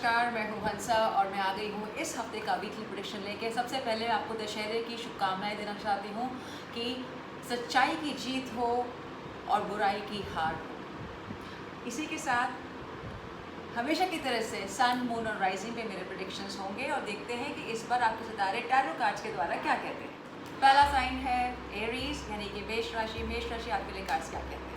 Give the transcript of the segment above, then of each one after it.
नमस्कार, मैं हूँ हंसा और मैं आ गई हूँ इस हफ्ते का वीकली प्रेडिक्शन लेके। सबसे पहले मैं आपको दशहरे की शुभकामनाएं देना चाहती हूँ कि सच्चाई की जीत हो और बुराई की हार हो। इसी के साथ हमेशा की तरह से सन, मून और राइजिंग पे मेरे प्रेडिक्शंस होंगे और देखते हैं कि इस बार आपके सितारे टैरो कार्ड्स के द्वारा क्या कहते हैं। पहला साइन है एरीज यानी कि मेष राशि। मेष राशि आपके लिए कार्ड्स क्या कहते हैं?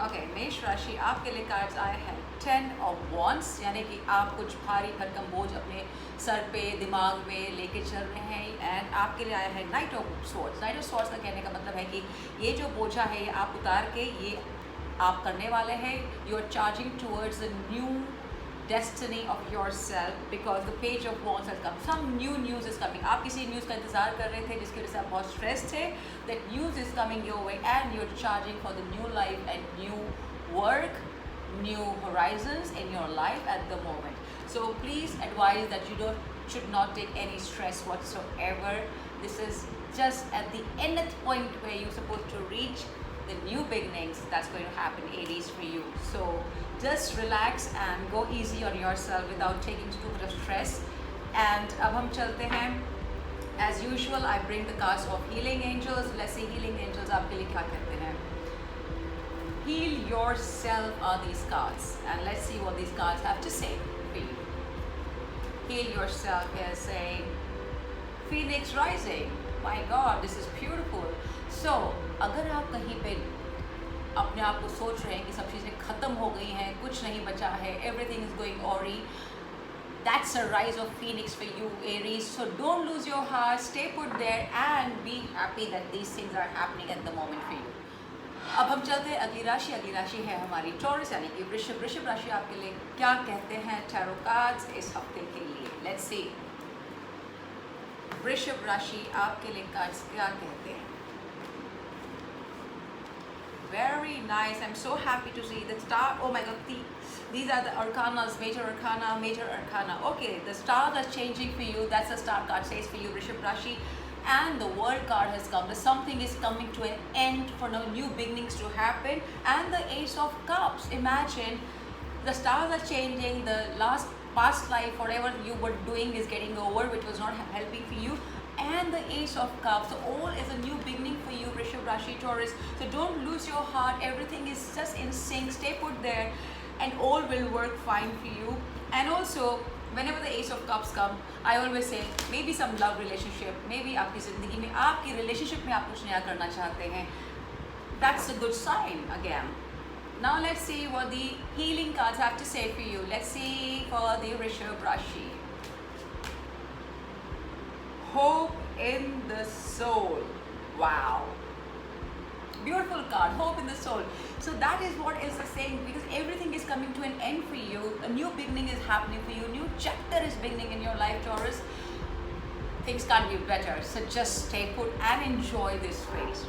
ओके, मेष राशि आपके लिए कार्ड्स आए हैं 10 ऑफ वॉन्ड्स यानी कि आप कुछ भारी भरकम बोझ अपने सर पे दिमाग में लेके चल रहे हैं। एंड आपके लिए आया है night of swords. Night of swords का कहने का मतलब है कि ये जो बोझा है ये आप उतार के ये आप करने वाले हैं। You are charging towards a new destiny of yourself because the page of wands has come. Some new news is coming. आप किसी न्यूज़ का इंतज़ार कर रहे थे जिसकी वजह से आप बहुत स्ट्रेस थे. That news is coming your way and you're charging for the new life and new work, new horizons in your life at the moment. So please advise that you should not take any stress whatsoever. This is just at the nth point where you're supposed to reach the new beginnings that's going to happen, Aries, for you. So just relax and go easy on yourself without taking too much of stress. And अब हम चलते हैं. As usual, I bring the cards of healing angels. Let's see healing angels आपके लिए क्या कहते हैं. Heal yourself are these cards, and let's see what these cards have to say for you. Heal yourself here, saying Phoenix rising. My God, this is beautiful. So अगर आप कहीं पे अपने आप को सोच रहे हैं कि सब चीज़ें ख़त्म हो गई हैं, कुछ नहीं बचा है, everything is going ऑरी, that's a rise of phoenix for you, Aries. So don't lose your heart, stay put there and be happy that these things are happening at the moment for you. अब हम चलते हैं अगली राशि. अगली राशि है हमारी टॉरस यानी कि वृषभ. वृषभ राशि आपके लिए क्या कहते हैं टैरो कार्ड्स इस हफ्ते के लिए? Let's see. वृषभ राशि आपके लिए कार्ड्स क्या कहते हैं? Very nice. I'm so happy to see the star. Oh my God, these are the arcanas, major arcana, major arcana. Okay, the stars are changing for you. That's the star card says for you, Rishabh Rashi. And the world card has come. Something is coming to an end for no new beginnings to happen. And the Ace of Cups. Imagine the stars are changing. The past life, whatever you were doing is getting over, which was not helping for you. And the Ace of Cups. So all is a new beginning for you, Rishabh Rashi, Taurus. So don't lose your heart. Everything is just in sync. Stay put there and all will work fine for you. And also, whenever the Ace of Cups come, I always say, maybe some love relationship, maybe आपकी ज़िंदगी में, आपकी relationship में आप कुछ नया करना चाहते हैं. That's a good sign again. Now let's see what the healing cards have to say for you. Let's see for the Rishabh Rashi. Hope in the soul. Wow. Beautiful card, hope in the soul. So that is what is the saying, because everything is coming to an end for you. A new beginning is happening for you. New chapter is beginning in your life, Taurus. Things can't be better. So just stay put and enjoy this phase.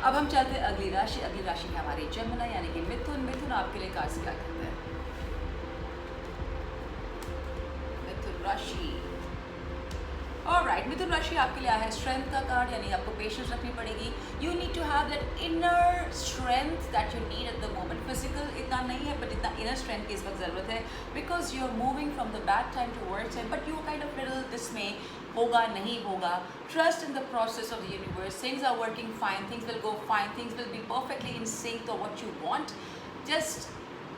अब हम चलते हैं अगली राशि. अगली राशि है हमारी जमुना यानी कि मिथुन. मिथुन आपके लिए कार्ड्स क्या कहते हैं? मिथुन राशि. ऑलराइट, मिथुन राशि आपके लिए आया है स्ट्रेंथ का कार्ड यानी आपको पेशेंस रखनी पड़ेगी. You need to have that inner strength that you need at the moment. Physical इतना नहीं है बट इतना इनर स्ट्रेंथ की इस वक्त ज़रूरत है, because you are moving from the bad time towards time, but you kind of little dismay. होगा नहीं होगा. Trust in the process of the universe. Things are working fine. Things will go fine. Things will be perfectly in sync to what you want. Just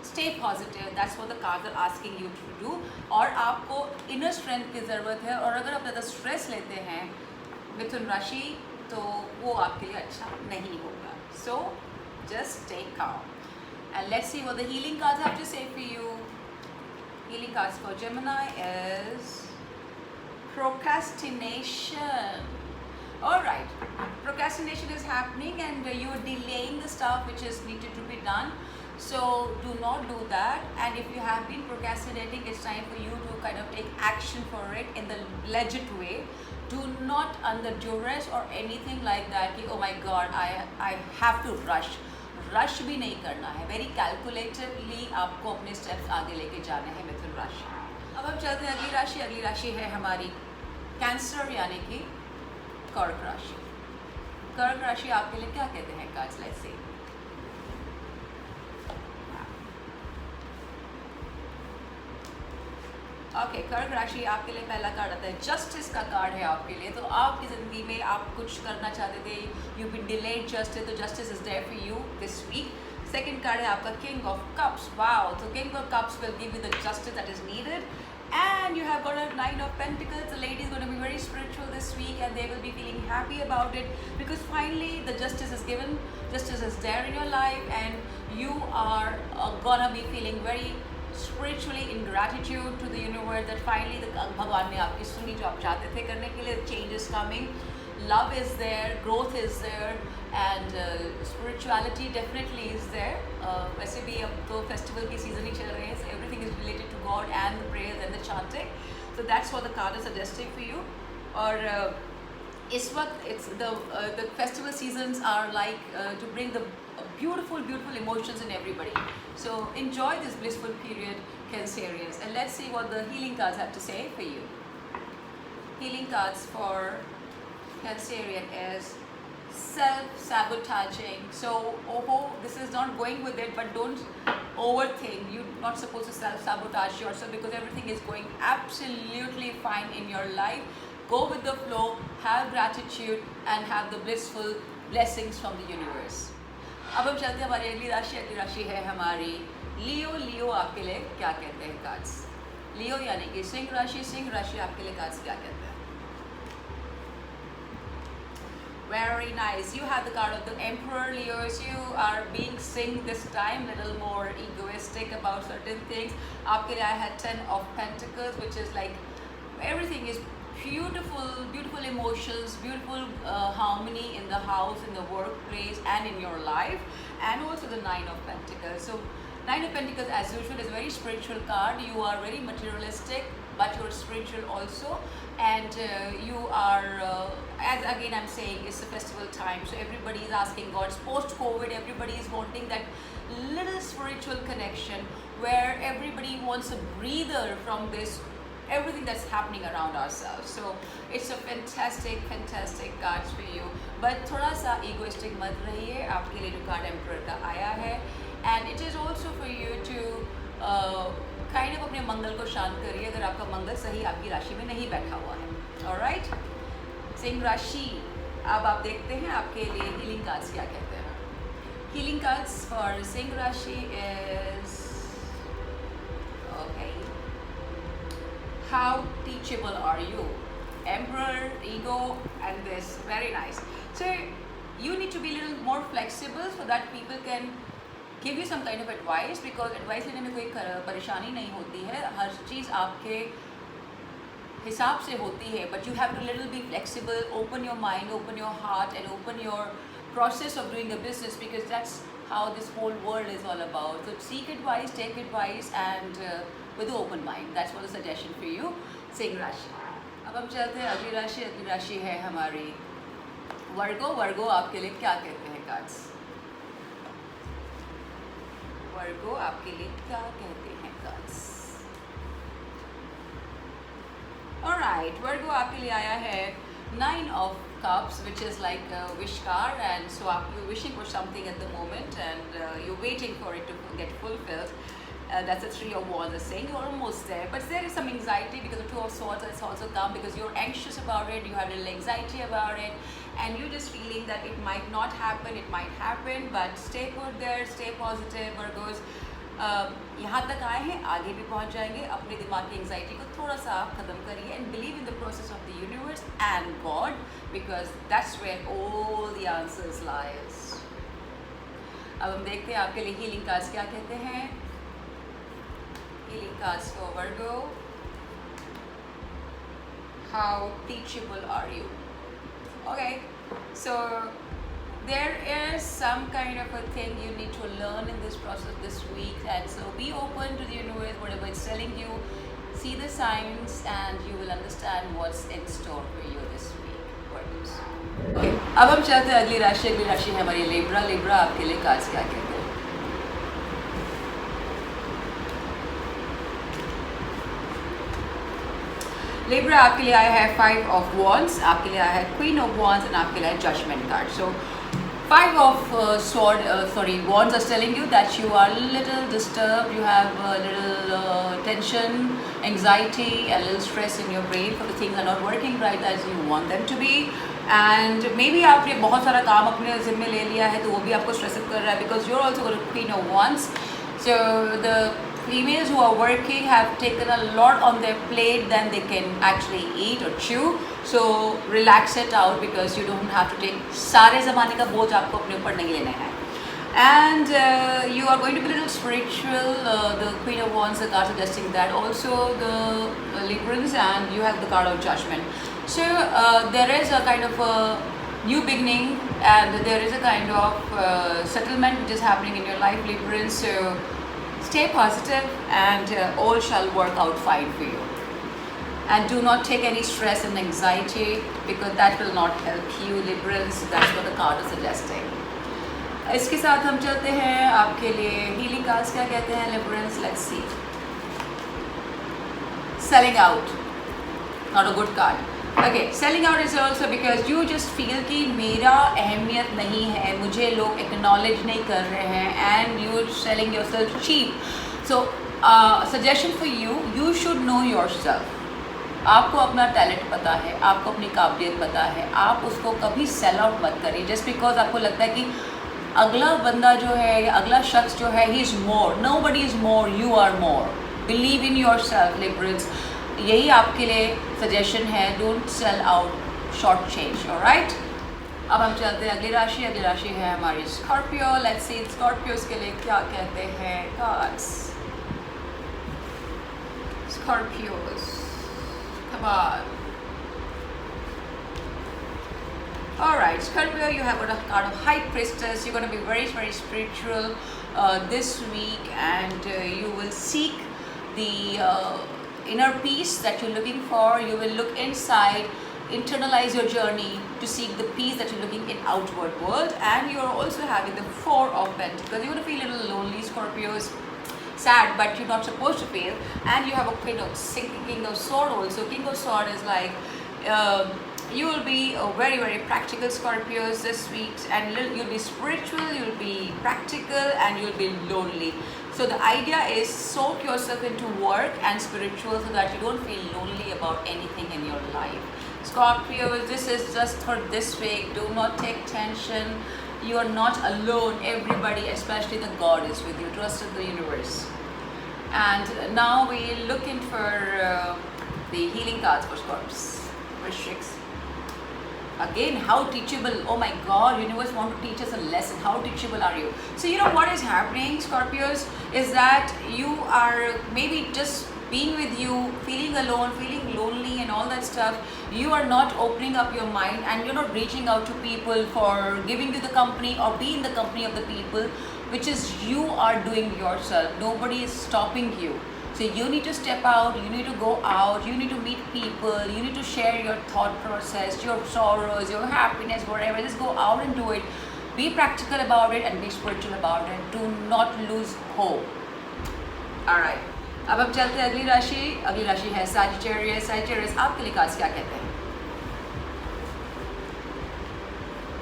stay positive. That's what the cards are asking you to do. और आपको inner strength की ज़रूरत है. और अगर आप ज़्यादा stress लेते हैं मिथुन राशि तो वो आपके लिए अच्छा नहीं होगा. So just stay calm and let's see what the healing cards have to say for you. Healing cards for Gemini is procrastination. Alright, procrastination is happening and you are delaying the stuff which is needed to be done. So do not do that, and if you have been procrastinating, it's time for you to kind of take action for it in the legit way. Do not under duress or anything like that कि oh my God, I have to rush. Rush भी नहीं करना है. Very calculatively आपको अपने steps आगे लेके जाने हैं मिथुन राशि. अब हम चलते हैं अगली राशि. अगली राशि है हमारी कैंसर यानी कि कर्क राशि. कर्क राशि आपके लिए क्या कहते हैं कार्ड्स? Let's see. ओके, कर्क राशि आपके लिए पहला कार्ड आता है जस्टिस का कार्ड है आपके लिए। तो आपकी ज़िंदगी में आप कुछ करना चाहते थे, यू बीन डिलेड जस्टिस, तो justice is there for you this week. Second card है आपका किंग ऑफ कप्स। वाओ, तो king of cups will give you the justice that is needed. And you have got a Nine of Pentacles. The lady is going to be very spiritual this week, and they will be feeling happy about it because finally the justice is given, justice is there in your life, and you are gonna be feeling very spiritually in gratitude to the universe that finally the भगवान ने आपकी सुनी जो आप चाहते थे करने के लिए। Change is coming, love is there, growth is there, and spirituality definitely is there. वैसे भी अब तो फेस्टिवल की सीजन ही चल रहे हैं, so everything is related to God and the prayers and the chanting. So that's what the card is suggesting for you. और इस वक्त it's the festival seasons are like to bring the beautiful emotions in everybody. So enjoy this blissful period, Cancerians, and let's see what the healing cards have to say for you. Healing cards for Cancerian is self-sabotaging. So this is not going with it, but don't overthink. You're not supposed to self-sabotage yourself because everything is going absolutely fine in your life. Go with the flow, have gratitude, and have the blissful blessings from the universe. अब हम चलते हैं हमारी अगली राशि है हमारी लियो। लियो आपके लिए क्या कहते हैं कार्ड्स? लियो यानी कि सिंह राशि आपके लिए कार्ड्स क्या कहते हैं? Very nice. You have the card of the Emperor, Leos. You are being Singh this time, little more egoistic about certain things. आपके लिए आया है Ten of Pentacles, which is like everything is beautiful emotions, beautiful harmony in the house, in the workplace, and in your life, and also the Nine of Pentacles. So Nine of Pentacles, as usual, is a very spiritual card. You are very materialistic, but you're spiritual also, and you are as again I'm saying, it's a festival time, so everybody is asking God. Post-COVID, everybody is wanting that little spiritual connection where everybody wants a breather from this everything that's happening around ourselves. So it's a fantastic cards for you, but थोड़ा सा egoistic मत रहिए। आपके लिए जो card emperor का आया है, and it is also for you to kind of अपने मंगल को शांत करिए अगर आपका मंगल सही आपकी राशि में नहीं बैठा हुआ है। Alright, सिंह राशि, अब आप देखते हैं आपके लिए हीलिंग कार्ड्स क्या कहते हैं। हीलिंग कार्ड्स फॉर सिंह राशि is okay. How teachable are you? Emperor, ego, and this. Very nice. So you need to be a little more flexible so that people can give you some kind of advice, because advice लेने में कोई परेशानी नहीं होती है, हर चीज़ आपके हिसाब से होती है, but you have to little be flexible, open your mind, open your heart, and open your process of doing a business, because that's how this whole world is all about. So seek advice, take advice, and with an open mind. That's what the suggestion for you, Singh राशि। अब हम चलते हैं अगली राशि है हमारी वर्गो। वर्गो आपके लिए क्या कहते हैं कार्ड्स? वर्गो आपके लिए क्या कहते हैं कार्ड्स? Alright, Virgo आपके लिए आया है Nine of Cups, which is like a wish card, and so you're wishing for something at the moment, and you're waiting for it to get fulfilled. That's the Three of Wands is saying you're almost there, but there is some anxiety because the Two of Swords has also come, because you're anxious about it, you have a little anxiety about it, and you're just feeling that it might not happen, it might happen, but stay put there, stay positive, Virgos. यहाँ तक आए हैं, आगे भी पहुँच जाएंगे। अपने दिमाग की एंजाइटी को थोड़ा सा आप ख़त्म करिए, and believe in the process of the universe and God, because that's where all the answers lies. अब हम देखते हैं आपके लिए हीलिंग कार्ड्स क्या कहते हैं। Healing cards for Virgo. How teachable are you? Okay, so there is some kind of a thing you need to learn in this process this week, and so be open to the universe, whatever it's telling you. See the signs, and you will understand what's in store for you this week, Virgos. Okay, अब हम चलते हैं अगली राशि है हमारी Libra. Libra आपके लिए कार्ड्स क्या कहते हैं? लिब्रा आपके लिए आया है 5 of Wands, आपके लिए आया है Queen of Wands and आपके लिए है Judgment card. So 5 of Wands is telling you that you are a little disturbed, you have a little tension, anxiety, a little stress in your brain for the things are not working right as you want them to be. And maybe आपने बहुत सारा काम अपने ज़िम्मे ले लिया है तो वो भी आपको स्ट्रेस कर रहा है because you're also a Queen of Wands. So the females who are working have taken a lot on their plate than they can actually eat or chew. So relax it out because you don't have to take सारे ज़माने का बोझ आपको अपने ऊपर नहीं लेना है. And you are going to be a little spiritual. The Queen of Wands, the card suggesting that. Also the Librans, and you have the card of Judgment. So there is a kind of a new beginning, and there is a kind of settlement which is happening in your life, Librans. So stay positive, and all shall work out fine for you. And do not take any stress and anxiety because that will not help you, Librans. That's what the card is suggesting. इसके साथ हम चलते हैं आपके लिए healing cards क्या कहते हैं, Librans. Let's see. Selling out, not a good card. Okay, selling out is also because you just feel कि मेरा अहमियत नहीं है, मुझे लोग acknowledge नहीं कर रहे हैं, and you're selling yourself cheap. So suggestion for you, you should know yourself. आपको अपना टैलेंट पता है, आपको अपनी काबिलियत पता है, आप उसको कभी सेल आउट मत करिए जस्ट बिकॉज आपको लगता है कि अगला बंदा जो है या अगला शख्स जो है he is more. Nobody is more, you are more. Believe in yourself, liberals. यही आपके लिए सजेशन है. Don't sell out short change. Alright, अब हम चलते हैं अगली राशि. अगली राशि है हमारी स्कॉर्पियो. लेट्स सी स्कॉर्पियोज के लिए क्या कहते हैं cards. Scorpios, come on. Alright, Scorpio, you have got a card of High Priestess. You're going to be very, very spiritual this week, and you will seek the inner peace that you're looking for. You will look inside, internalize your journey to seek the peace that you're looking in outward world. And you're also having the 4 of Pentacles. You're going to feel a little lonely, Scorpios. Sad, but you're not supposed to feel. And you have a King of Sword also. King of Sword is like you will be very, very practical, Scorpios, this week, and you'll be spiritual, you'll be practical, and you'll be lonely. So the idea is soak yourself into work and spiritual so that you don't feel lonely about anything in your life. Scorpio, this is just for this week. Do not take tension. You are not alone. Everybody, especially the God, is with you. Trust in the universe. And now we're looking for the healing cards for Scorps. Restricts. Again, how teachable. Oh my God, universe want to teach us a lesson. How teachable are you? So you know what is happening, Scorpios, is that you are maybe just being with you, feeling alone, feeling lonely and all that stuff. You are not opening up your mind, and you're not reaching out to people for giving you the company or be in the company of the people, which is you are doing yourself. Nobody is stopping you. So you need to step out, you need to go out, you need to meet people, you need to share your thought process, your sorrows, your happiness, whatever. Just go out and do it. Be practical about it and be spiritual about it. Do not lose hope. Alright. अब हम चलते हैं अगली राशि. अगली राशि है Sagittarius. Sagittarius, आपके लिए कार्ड्स क्या कहते हैं?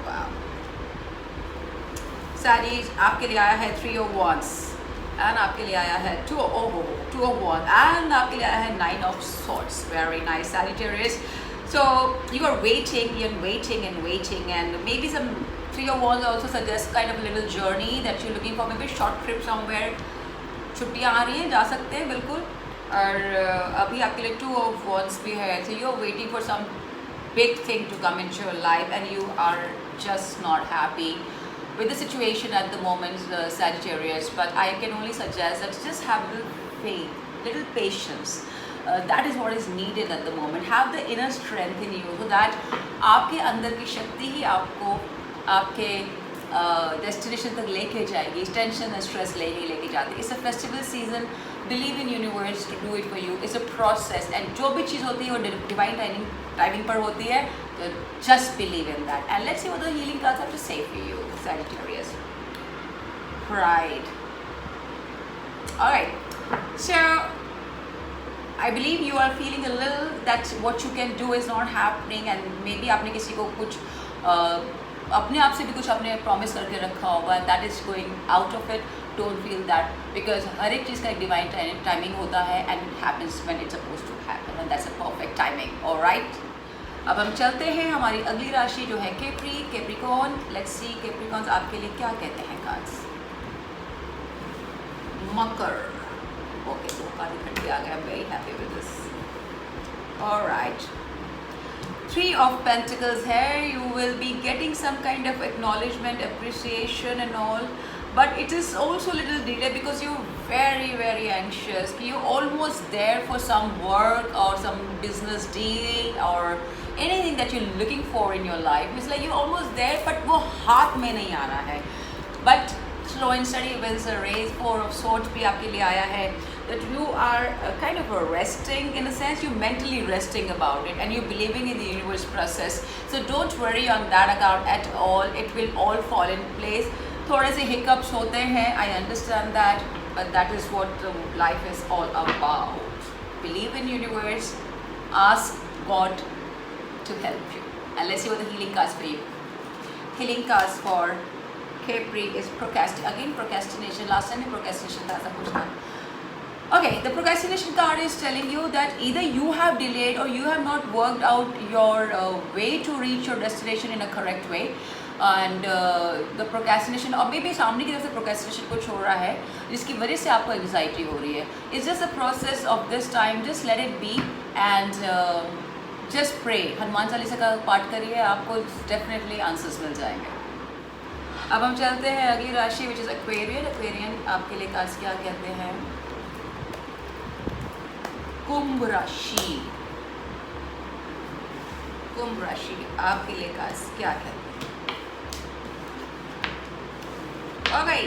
Wow. Sagittarius, आपके लिए आया है 3 of Wands. And आपके लिए आया है 2 of Wands. And आपके लिए आया है 9 of Swords. Very nice, Sagittarius. So you are waiting and waiting and waiting, and maybe some 3 of Wands also suggests kind of a little journey that you're looking for. Maybe a short trip somewhere. छुट्टियाँ आ रही हैं, जा सकते हैं बिल्कुल. और अभी आपके लिए 2 of Wands भी है. So you're waiting for some big thing to come into your life, and you are just not happy with the situation at the moment, Sagittarius. But I can only suggest that just have little faith, little patience. That is what is needed at the moment. Have the inner strength in you so that आपके अंदर की शक्ति ही आपको आपके destination तक लेके जाएगी. Tension और स्ट्रेस लेके जाती है. It's a festival season. Believe in universe to do it for you. It's a process, and जो भी चीज़ होती है वो डिवाइन टाइमिंग पर होती है. So just believe in that. And let's see what the healing cards have to say for you, Sagittarius. Pride. Alright. So I believe you are feeling a little that what you can do is not happening, and maybe आपने किसी को कुछ अपने आप से भी कुछ आपने प्रॉमिस करके रखा होगा, that is going out of it. Don't feel that, because हर एक चीज़ का एक डिवाइन टाइमिंग होता है, and it happens when it's supposed to happen, and that's a perfect timing. Alright, अब हम चलते हैं हमारी अगली राशि जो है कैप्रिकॉर्न. लेट्स सी कैप्रिकॉर्न्स आपके लिए क्या कहते हैं कार्ड्स. मकर. ओके, दो कार्ड इकट्ठे आ गए. I am very happy with this. Alright, Three of Pentacles here. You will be getting some kind of acknowledgement, appreciation and all, but it is also a little delay because you're very anxious. You're almost there for some work or some business deal or anything that you're looking for in your life. It's like you're almost there, but वो हाथ में नहीं आ रहा है. But slow and steady wins a race. Four of Swords भी आपके लिए आया है. That you are kind of resting, in a sense you're mentally resting about it, and you're believing in the universe process. So don't worry on that account at all. It will all fall in place. थोड़े से hiccups होते हैं, I understand that, but that is what life is all about. Believe in universe, ask God to help you, and let's see what the healing cards for you. Healing cards for Capri is procrastination. Last time procrastination था, ऐसा कुछ था. Okay, the procrastination card is telling you that either you have delayed or you have not worked out your way to reach your destination in a correct way, and the procrastination, or maybe सामने की तरफ से procrastination कुछ हो रहा है जिसकी वजह से आपको anxiety हो रही है. It's just a process of this time. Just let it be and just pray. Hanuman Chalisa का पाठ करिए, आपको definitely answers मिल जाएंगे. अब हम चलते हैं अगली राशि which is Aquarian. Aquarian आपके लिए कार्ड्स क्या कहते हैं. कुंभ राशि. कुंभ राशि आपके लिए कार्ड्स क्या कहते हैं. ओके,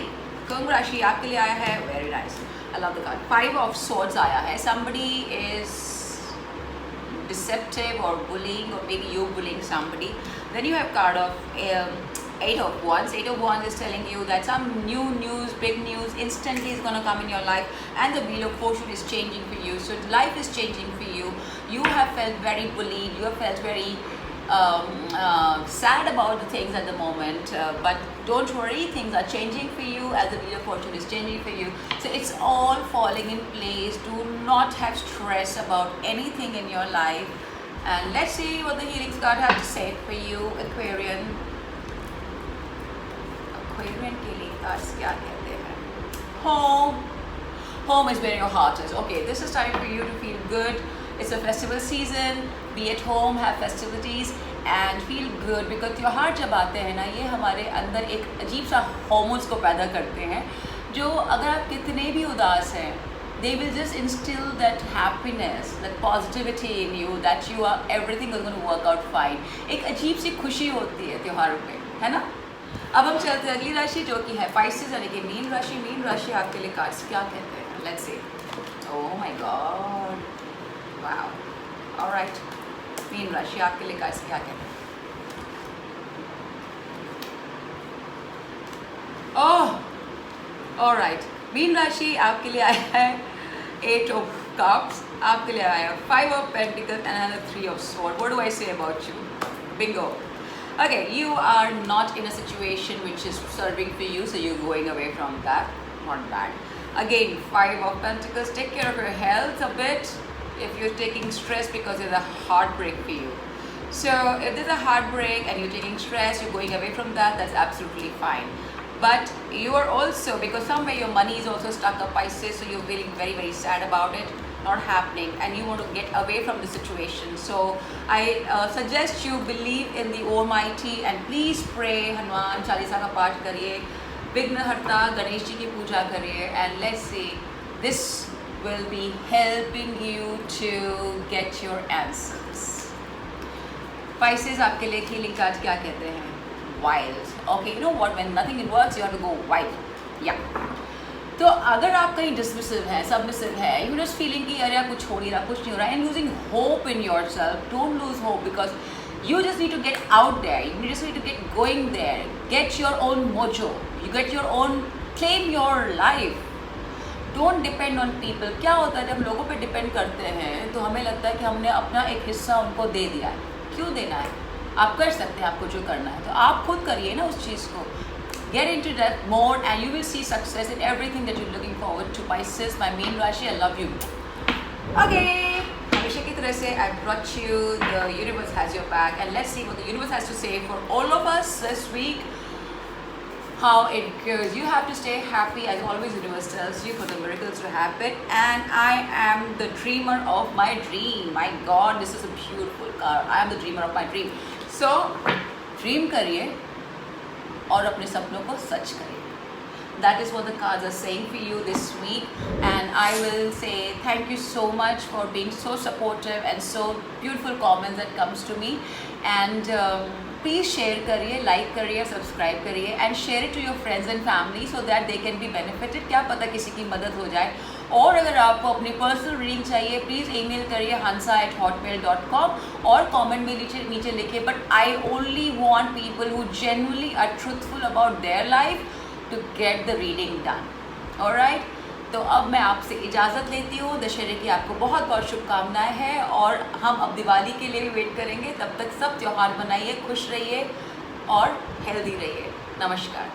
कुंभ राशि आपके लिए आया है. Very nice, I love the card. 5 of Swords आया है. somebody is deceptive or bullying, or maybe you bullying somebody. Then you have card of 8 of Wands. 8 of Wands is telling you that some new news, big news, instantly is going to come in your life, and the Wheel of Fortune is changing for you. So life is changing for you. You have felt very bullied. You have felt very sad about the things at the moment. But don't worry, things are changing for you as the Wheel of Fortune is changing for you. So it's all falling in place. Do not have stress about anything in your life. And let's see what the healing card have to say for you, Aquarian. Aquarian के लिए cards क्या कहते हैं. Home. Home is where your heart is. Okay, this is time for you to feel good. It's a festival season. Be at home, have festivities and feel good, because त्योहार जब आते हैं ना, ये हमारे अंदर एक अजीब सा hormones को पैदा करते हैं, जो अगर आप कितने भी उदास हैं, they will just instill that happiness, that positivity in you, that you are, everything is going to work out fine. एक अजीब सी खुशी होती है त्योहारों पे, है ना. अब हम चलते हैं अगली राशि जो कि है Pisces, यानी कि मीन राशि. मीन राशि आपके लिए कार्ड्स क्या कहते हैं. Let's see. Oh my God, wow. Alright, mean राशि आपके लिए कार्ड्स क्या कहते हैं. ओह, ऑलराइट, मीन राशि आपके लिए आया है 8 of Cups. आपके लिए आया है 5 of Pentacles and 3 of Swords. What do I say about you? Bingo. Okay, you are not in a situation which is serving for you, so you're going away from that. Not bad. Again, 5 of Pentacles. Take care of your health a bit if you're taking stress, because there's a heartbreak for you. So if there's a heartbreak and you're taking stress, you're going away from that, that's absolutely fine. But you are also, because somewhere your money is also stuck up, Pisces, so you're feeling very sad about it not happening, and you want to get away from the situation. So I suggest you believe in the Almighty and please pray. Hanuman Chalisa का पाठ करिए, विघ्नहर्ता गणेश जी की पूजा करिए, and let's see, this will be helping you to get your answers. Pisces आपके लिए healing cards क्या कहते हैं. Wild. Okay, you know what, when nothing works you have to go wild. Yeah. तो अगर आप कहीं डिसमिसिव है, सबमिसिव है, यू जस्ट फीलिंग कि अरे कुछ हो नहीं रहा, कुछ नहीं हो रहा, and losing hope in your self, don't lose hope, because you just need to get out there, you just need to get going there, get your own mojo, you get your own, claim your life, don't depend on people. क्या होता है जब लोगों पे depend करते हैं तो हमें लगता है कि हमने अपना एक हिस्सा उनको दे दिया है। क्यों देना है? आप कर सकते हैं, आपको जो करना है तो आप खुद करिए ना उस चीज़ को। Get into that mode and you will see success in everything that you're looking forward to. Pisces, my main Rashi, I love you. Okay, हमेशा की तरह से I brought you, the universe has your back, and let's see what the universe has to say for all of us this week. How it goes. You have to stay happy as always. Universe tells you for the miracles to happen, and I am the dreamer of my dream. My God, this is a beautiful card. I am the dreamer of my dream. So, dream करिए और अपने सपनों को सच करिए. That is what the cards are saying for you this week, and I will say thank you so much for being so supportive and so beautiful comments that comes to me, and please share करिए, like करिए, subscribe करिए, and share it to your friends and family so that they can be benefited. क्या पता किसी की मदद हो जाए. और अगर आपको अपनी पर्सनल रीडिंग चाहिए प्लीज़ ईमेल करिए hansa@hotmail.com और कमेंट में नीचे लिखिए. But I only want people who genuinely are truthful about their life to get the reading done. Alright, तो अब मैं आपसे इजाज़त लेती हूँ. दशहरे की आपको बहुत बहुत शुभकामनाएं हैं और हम अब दिवाली के लिए भी वेट करेंगे. तब तक सब त्यौहार मनाइए, खुश रहिए और हेल्दी रहिए. नमस्कार.